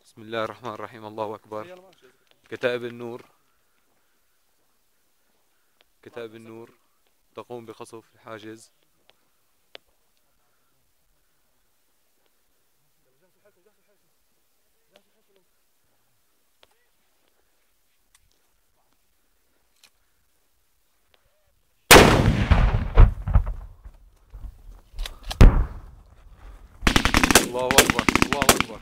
بسم الله الرحمن الرحيم. الله أكبر. كتائب النور، كتائب النور تقوم بقصف الحاجز. الله أكبر، الله أكبر.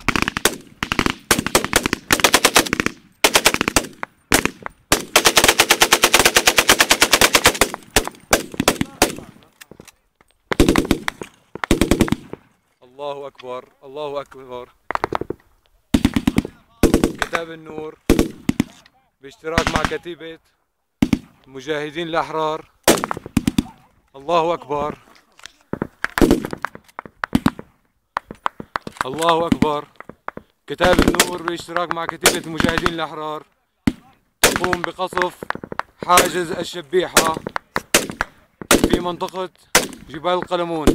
الله أكبر، الله أكبر. كتائب النور باشتراك مع كتيبة المجاهدين الأحرار. الله أكبر، الله أكبر. كتائب النور باشتراك مع كتيبة المجاهدين الأحرار تقوم بقصف حاجز الشبيحة في منطقة جبال القلمون.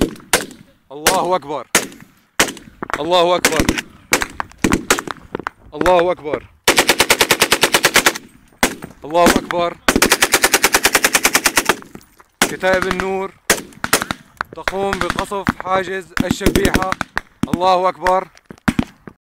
الله أكبر، الله أكبر، الله أكبر، الله أكبر. كتائب النور تقوم بقصف حاجز الشبيحة. الله أكبر.